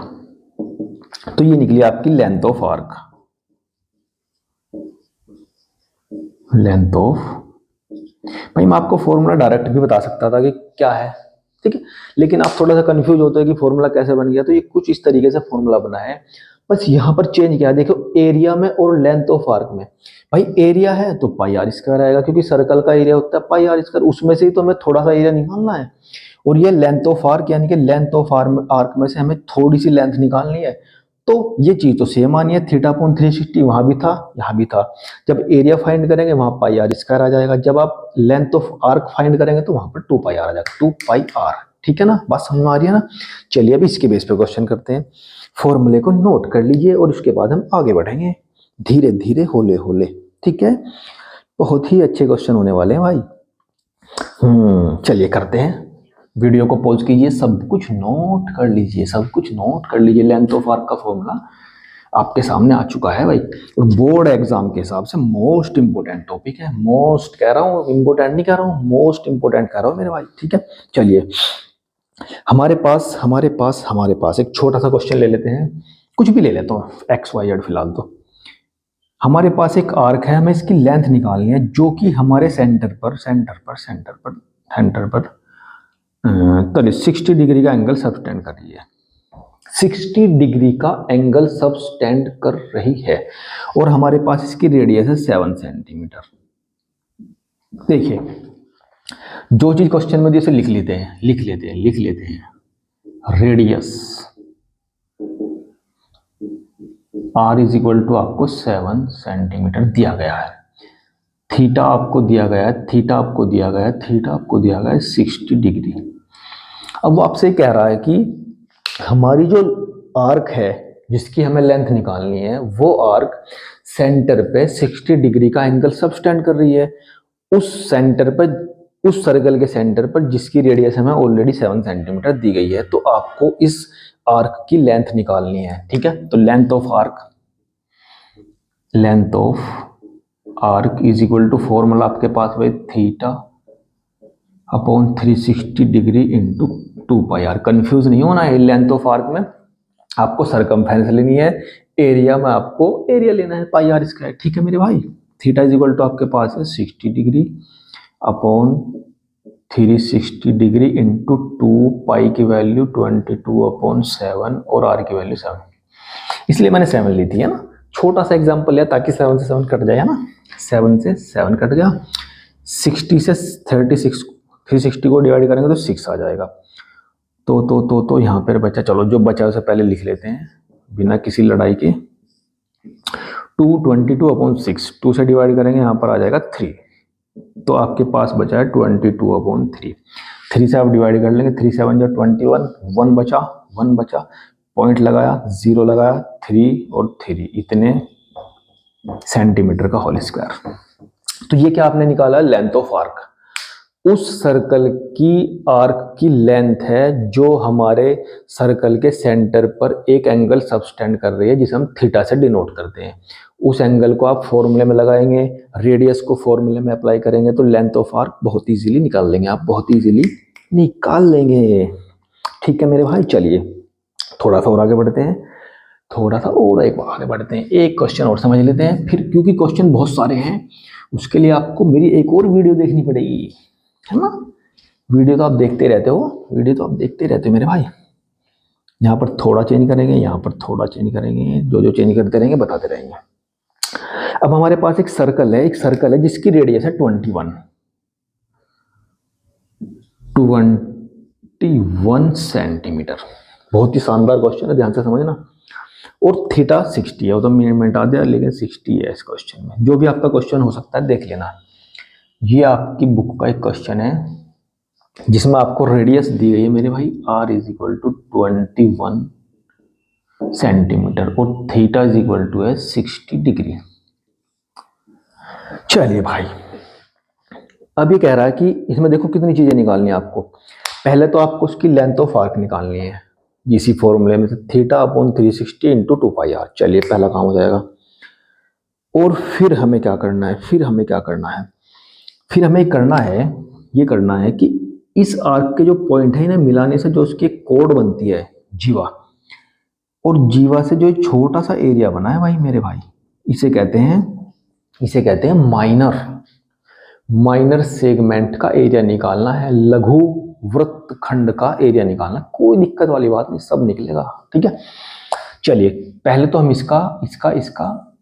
तो ये निकली आपकी length of arc, length of. भाई मैं आपको फॉर्मूला डायरेक्ट भी बता सकता था कि क्या है, ठीक है, लेकिन आप थोड़ा सा कंफ्यूज होते हैं कि फॉर्मूला कैसे बन गया। तो ये कुछ इस तरीके से फॉर्मूला बना है, बस यहाँ पर चेंज किया। देखो, एरिया में और लेंथ ऑफ आर्क में, भाई एरिया है तो पाई आर स्क्वायर आएगा, क्योंकि सर्कल का एरिया होता है पाई आर स्क्वायर, उसमें से ही तो हमें थोड़ा सा एरिया निकालना है। और ये लेंथ ऑफ आर्क, यानी कि लेंथ ऑफ आर्क में से हमें थोड़ी सी लेंथ निकालनी है। तो ये चीज तो सेम आनी है, थीटा अपॉन 360 वहां भी था यहाँ भी था। जब एरिया फाइंड करेंगे वहां पाई आर स्क्वायर आ जाएगा, जब आप लेंथ ऑफ आर्क फाइंड करेंगे तो वहां पर 2 पाई आर आ जाएगा, 2 पाई आर। ठीक है ना, बात समझ में आ रही है ना। चलिए अभी इसके बेस पे क्वेश्चन करते हैं। फॉर्मूले को नोट कर लीजिए और उसके बाद हम आगे बढ़ेंगे धीरे धीरे होले होले। ठीक है, बहुत ही अच्छे क्वेश्चन होने वाले हैं भाई। चलिए करते हैं। वीडियो को पॉज कीजिए, सब कुछ नोट कर लीजिए, सब कुछ नोट कर लीजिए। लेंथ ऑफ आर्क का फॉर्मूला आपके सामने आ चुका है भाई, और बोर्ड एग्जाम के हिसाब से मोस्ट इंपोर्टेंट टॉपिक है। मोस्ट कह रहा हूँ, इंपोर्टेंट नहीं कह रहा हूँ, मोस्ट इंपोर्टेंट कह रहा हूँ मेरे भाई। ठीक है, चलिए हमारे पास एक छोटा सा क्वेश्चन ले लेते हैं, कुछ भी ले लेता हूँ, एक्स वाई जेड फिलहाल। तो हमारे पास एक आर्क है, हमें इसकी लेंथ निकालनी है, जो कि हमारे सेंटर पर 60 डिग्री का एंगल सबटेंड कर रही है। 60 डिग्री का एंगल सबटेंड कर रही है और हमारे पास इसकी रेडियस है 7 सेंटीमीटर। देखिए, जो चीज क्वेश्चन में जैसे लिख लेते हैं radius r is equal to आपको 7 सेंटीमीटर दिया गया है, थीटा आपको दिया गया है, थीटा आपको दिया गया है 60 डिग्री। अब वो आपसे कह रहा है कि हमारी जो आर्क है जिसकी हमें लेंथ निकालनी है, वो आर्क सेंटर पे 60 डिग्री का एंगल सबटेंड कर रही है उस सेंटर पर, उस सर्कल के सेंटर पर जिसकी रेडियस हमें ऑलरेडी 7 सेंटीमीटर दी गई है। तो आपको इस आर्क की लेंथ निकालनी है, ठीक है। तो length of arc is equal to formula आपके पास भाई theta upon 360 degree into 2 pi r. Confuse नहीं होना है, लेंथ ऑफ आर्क में आपको सरकमफेरेंस लेनी है, एरिया में आपको एरिया लेना है, पाई आर स्क्वायर, ठीक है मेरे भाई। थीटा इज इक्वल टू आपके पास है 60 डिग्री अपॉन 360 डिग्री इंटू 2 पाई की वैल्यू 22/7 और आर की वैल्यू 7, इसलिए मैंने 7 ली थी, है ना। छोटा सा एग्जांपल लिया ताकि 7 से 7 कट जाए, है ना। 7 से 7 कट गया, 60 से 360 को डिवाइड करेंगे तो 6 आ जाएगा। तो यहाँ पर बचा, चलो जो बचा उसे पहले लिख लेते हैं बिना किसी लड़ाई के। 222/6, 2 से डिवाइड करेंगे यहाँ पर आ जाएगा 3, तो आपके पास बचा है 22/3। 3 से आप डिवाइड कर लेंगे, 3 7 जो 21, 1 बचा, पॉइंट लगाया, 0 लगाया, 3 और 3 इतने सेंटीमीटर का होल स्क्वायर। तो ये क्या आपने निकाला, लेंथ ऑफ आर्क। उस सर्कल की आर्क की लेंथ है जो हमारे सर्कल के सेंटर पर एक एंगल सबटेंड कर रही है, जिसे हम थीटा से डिनोट करते हैं। उस एंगल को आप फॉर्मूले में लगाएंगे, रेडियस को फॉर्मूले में अप्लाई करेंगे तो लेंथ ऑफ आर्क बहुत इजीली निकाल लेंगे, आप बहुत इजीली निकाल लेंगे, ठीक है मेरे भाई। चलिए थोड़ा सा और आगे बढ़ते हैं, एक क्वेश्चन और समझ लेते हैं फिर, क्योंकि क्वेश्चन बहुत सारे हैं उसके लिए आपको मेरी एक और वीडियो देखनी पड़ेगी, है ना। वीडियो तो आप देखते रहते हो मेरे भाई। यहाँ पर थोड़ा चेंज करेंगे, यहाँ पर थोड़ा चेंज करेंगे, जो चेंज करते रहेंगे बताते रहेंगे। अब हमारे पास एक सर्कल है जिसकी रेडियस है 21 सेंटीमीटर। बहुत ही शानदार क्वेश्चन है, ध्यान से समझना। और थीटा 60 है, वो तो मिनट आ दिया, लेकिन 60 है इस क्वेश्चन में। जो भी आपका क्वेश्चन हो सकता है देख लेना। ये आपकी बुक का एक क्वेश्चन है जिसमें आपको रेडियस दी गई है मेरे भाई, r is equal to 21 centimetre और थीटा इज इक्वल टू है 60 डिग्री। चलिए भाई, अब ये कह रहा है कि इसमें देखो कितनी चीजें निकालनी है आपको। पहले तो आपको उसकी लेंथ ऑफ आर्क निकालनी है इसी फॉर्मूले में, theta upon 360 into 2 pi r. चलिए पहला काम हो जाएगा। और फिर हमें क्या करना है, फिर हमें ये करना है कि इस आर्क के जो पॉइंट है इन्हें मिलाने से जो उसकी कोड बनती है जीवा, और जीवा से जो छोटा सा एरिया बना है भाई मेरे भाई, इसे कहते हैं माइनर सेगमेंट का एरिया निकालना है, लघु वृत्तखंड का एरिया निकालना। कोई दिक्कत वाली बात नहीं, सब निकलेगा, ठीक है। चलिए पहले तो हम इसका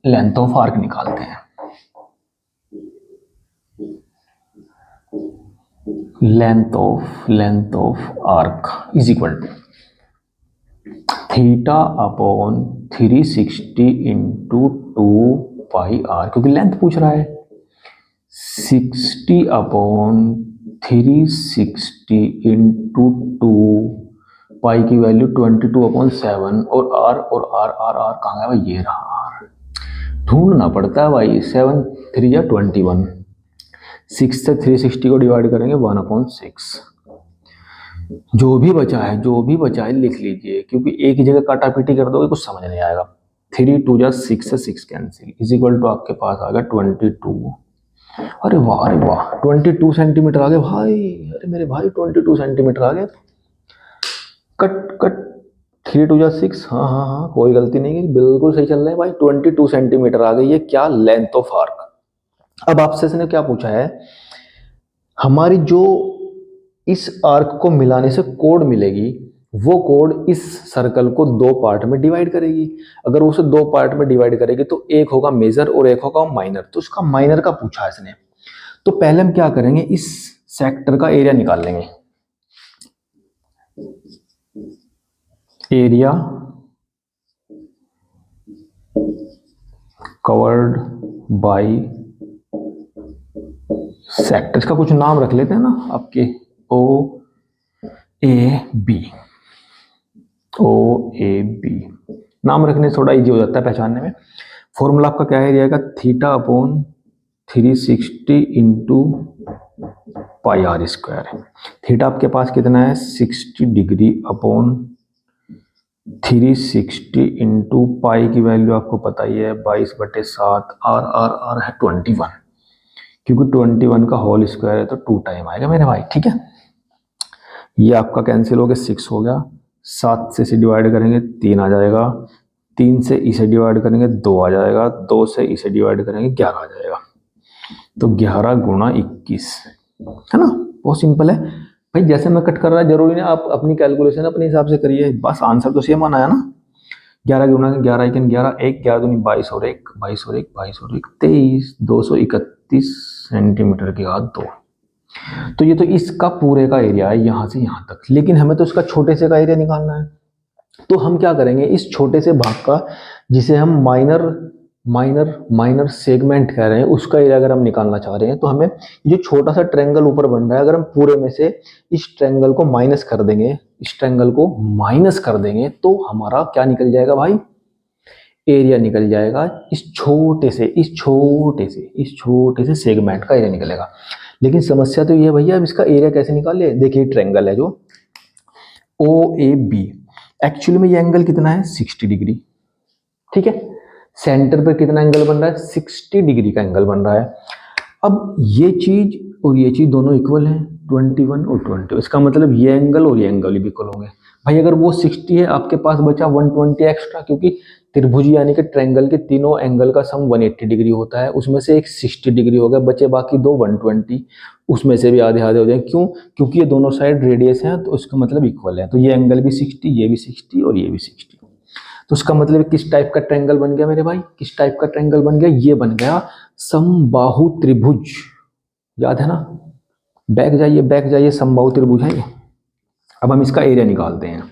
लेंथ ऑफ आर्क निकालते हैं। Length of arc is equal to theta upon 360 into 2 pi r, क्योंकि लेंथ पूछ रहा है। 60 अपॉन 360 इंटू 2 पाई की वैल्यू 22/7 और आर कहाँ गया भाई, ये रहा आर। ढूंढना पड़ता है भाई, 7 3 या 21, 6 से 360 को डिवाइड करेंगे 1/6। जो भी बचा है लिख लीजिए, क्योंकि एक ही जगह काटा पीटी कर दोगे कुछ समझ नहीं आएगा। 3 2 जा 6 से 6 कैंसिल, इज इक्वल टू आपके पास आ गया 22। अरे वाह 22 सेंटीमीटर आ गए भाई, अरे मेरे भाई 22 सेंटीमीटर आ गए। कट 3 2 जा 6, हाँ कोई गलती नहीं है, बिल्कुल सही चल रहा है भाई। 22 सेंटीमीटर आ गई, ये क्या, लेंथ ऑफ आर्क। अब आपसे इसने क्या पूछा है, हमारी जो इस आर्क को मिलाने से कोड मिलेगी, वो कोड इस सर्कल को 2 पार्ट में डिवाइड करेगी। अगर उसे 2 पार्ट में डिवाइड करेगी तो एक होगा मेजर और एक होगा माइनर। तो उसका माइनर का पूछा है इसने। तो पहले हम क्या करेंगे, इस सेक्टर का एरिया निकाल लेंगे। एरिया कवर्ड बाय सेक्टर, इसका कुछ नाम रख लेते हैं ना आपके, ओ A B, O A B नाम रखने से थोड़ा इजी हो जाता है पहचानने में। फॉर्मूला आपका क्या है, रहेगा theta upon 360 into pi r square. Theta आपके पास कितना है 60 डिग्री अपॉन 360 इंटू पाई की वैल्यू आपको पता ही है 22/7, आर आर आर है 21, क्योंकि 21 का होल स्क्वायर है तो 2 टाइम आएगा मेरे भाई। ठीक है, ये आपका कैंसिल हो गया, 6 हो गया, 7 से इसे डिवाइड करेंगे 3 आ जाएगा, 3 से इसे डिवाइड करेंगे 2 आ जाएगा, 2 से इसे डिवाइड करेंगे 11 आ जाएगा। तो 11 गुणा 21 है ना, बहुत सिंपल है भाई। जैसे मैं कट कर रहा है जरूरी नहीं आप अपनी कैलकुलेशन अपने हिसाब से करिए, बस आंसर तो सेम आना है ना। 11 गुणा 11 1 11, 1 11 दूनी 22 और 1 22 और 1 22 और 1 23, 231 सेंटीमीटर के हाथ 2। तो ये तो इसका पूरे का एरिया है यहाँ से यहाँ तक, लेकिन हमें तो इसका छोटे से का एरिया निकालना है। तो हम क्या करेंगे, इस छोटे से भाग का जिसे हम माइनर सेगमेंट कह रहे हैं उसका एरिया अगर हम निकालना चाह रहे हैं, तो हमें जो छोटा सा ट्रायंगल ऊपर बन रहा है अगर हम पूरे में से इस ट्रायंगल को माइनस कर देंगे, इस ट्रायंगल को माइनस कर देंगे तो हमारा क्या निकल जाएगा भाई, एरिया निकल जाएगा। इस छोटे से सेगमेंट का एरिया निकलेगा। लेकिन समस्या तो ये है भैया अब इसका एरिया कैसे निकाले। देखिए ट्रायंगल है जो ओ ए बी, एक्चुअली में ये एंगल कितना है 60 डिग्री। ठीक है, सेंटर पर कितना एंगल बन रहा है 60 डिग्री का एंगल बन रहा है। अब ये चीज और ये चीज दोनों इक्वल हैं, 21 और 20, इसका मतलब ये एंगल और ये एंगल भी इक्वल होंगे भाई। अगर वो 60 है आपके पास बचा 120 एक्स्ट्रा, क्योंकि त्रिभुज यानी कि ट्रायंगल के तीनों एंगल का सम 180 डिग्री होता है, उसमें से एक 60 डिग्री हो गया, बचे बाकी दो 120, उसमें से भी आधे आधे हो जाए। क्यों, क्योंकि ये दोनों साइड रेडियस हैं तो उसका मतलब इक्वल है। तो ये एंगल भी 60, ये भी 60 और ये भी 60। तो उसका मतलब किस टाइप का ट्रायंगल बन गया मेरे भाई, किस टाइप का ट्रायंगल बन गया, ये बन गया समबाहु त्रिभुज। याद है ना, बैक जाइए समबाहु त्रिभुज है ये। अब हम इसका एरिया निकालते हैं।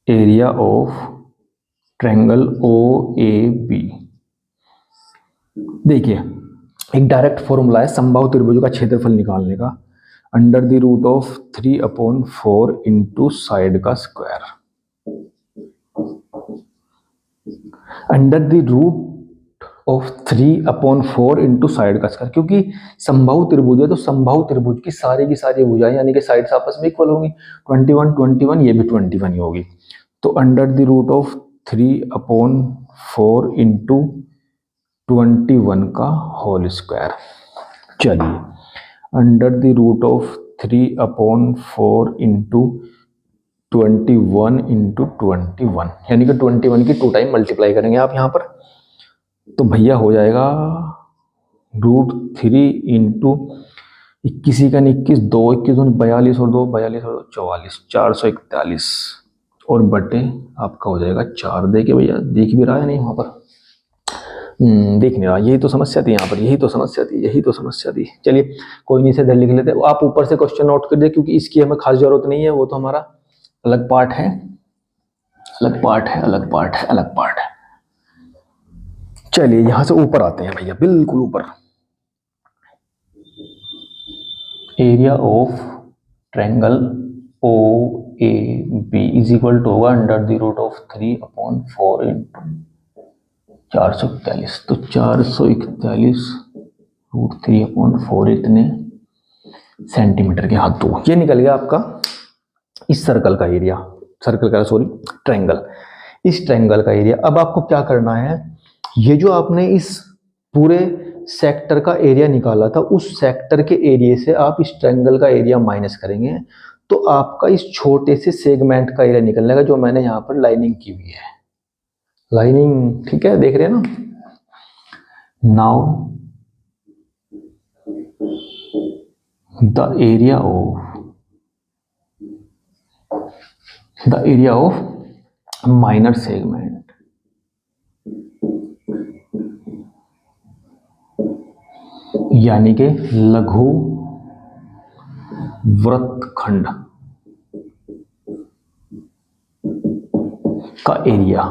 Area of triangle O A B. देखिए एक डायरेक्ट फॉर्मूला है समबाहु त्रिभुज का क्षेत्रफल निकालने का, under the root of 3/4 into side का square. Under the root of 3/4 into side का स्क्वायर, क्योंकि समबाहु त्रिभुज है तो समबाहु त्रिभुज की सारी भुजाएं यानी कि साइड्स आपस में इक्वल होंगी। 21 ये भी 21 ही होगी। तो under the root of 3/4 into 21 का होल स्क्वायर। चलिए under the root of 3/4 into 21 into 21 यानी कि 21 की 2 टाइम मल्टीप्लाई करेंगे आप यहाँ पर, तो भैया हो जाएगा √3 इंटू 21 का 21, 2 21 42 और 2 42 और 44, 441 और बटे आपका हो जाएगा 4। देखिए भैया देख भी रहा है नहीं वहाँ पर, देख नहीं रहा। यही तो समस्या थी यहाँ पर, यही तो समस्या थी। चलिए कोई नहीं, से इधर लिख लेते। आप ऊपर से क्वेश्चन नोट कर दे, क्योंकि इसकी हमें खास जरूरत नहीं है, वो तो हमारा अलग पार्ट है। चलिए यहां से ऊपर आते हैं भैया, बिल्कुल ऊपर। Area of triangle O A B is equal to होगा under the root of 3/4 into 441। तो 441 √3/4 इतने सेंटीमीटर के हाथ 2। ये निकल गया आपका इस सर्कल का एरिया, ट्रायंगल, इस ट्रायंगल का एरिया। अब आपको क्या करना है, ये जो आपने इस पूरे सेक्टर का एरिया निकाला था, उस सेक्टर के एरिया से आप इस ट्रायंगल का एरिया माइनस करेंगे, तो आपका इस छोटे से सेगमेंट का एरिया निकलने का, जो मैंने यहाँ पर लाइनिंग की हुई है, लाइनिंग, ठीक है, देख रहे हैं ना। Now the area of minor segment, यानी कि लघु वृत्तखंड का एरिया।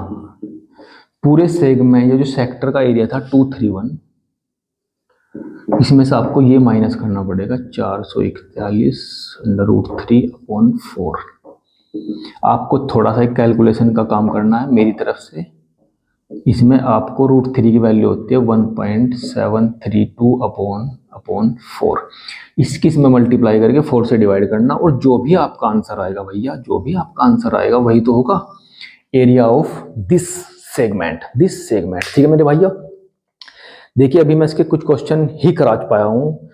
पूरे सेगमेंट ये जो सेक्टर का एरिया था 231, इसमें से आपको ये माइनस करना पड़ेगा 441/3/4। आपको थोड़ा सा कैलकुलेशन का काम करना है मेरी तरफ से। इसमें आपको √3 की वैल्यू होती है 1.732/4। इसकी इसमें मल्टीप्लाई करके 4 से डिवाइड करना, और जो भी आपका आंसर आएगा भैया, जो भी आपका आंसर आएगा वही तो होगा एरिया ऑफ दिस सेगमेंट, ठीक है मेरे भाइयों। देखिए अभी मैं इसके कुछ क्वेश्चन ही करा पाया हूँ,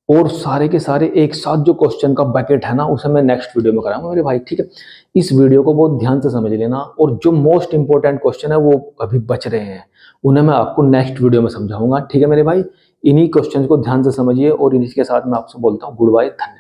और सारे के सारे एक साथ जो क्वेश्चन का पैकेट है ना, उसे मैं नेक्स्ट वीडियो में कराऊंगा मेरे भाई, ठीक है। इस वीडियो को बहुत ध्यान से समझ लेना, और जो मोस्ट इंपॉर्टेंट क्वेश्चन है वो अभी बच रहे हैं, उन्हें मैं आपको नेक्स्ट वीडियो में समझाऊंगा, ठीक है मेरे भाई। इन्हीं क्वेश्चन को ध्यान से समझिए, और इन्हीं के साथ मैं आपसे बोलता हूँ गुड बाय, धन्यवाद।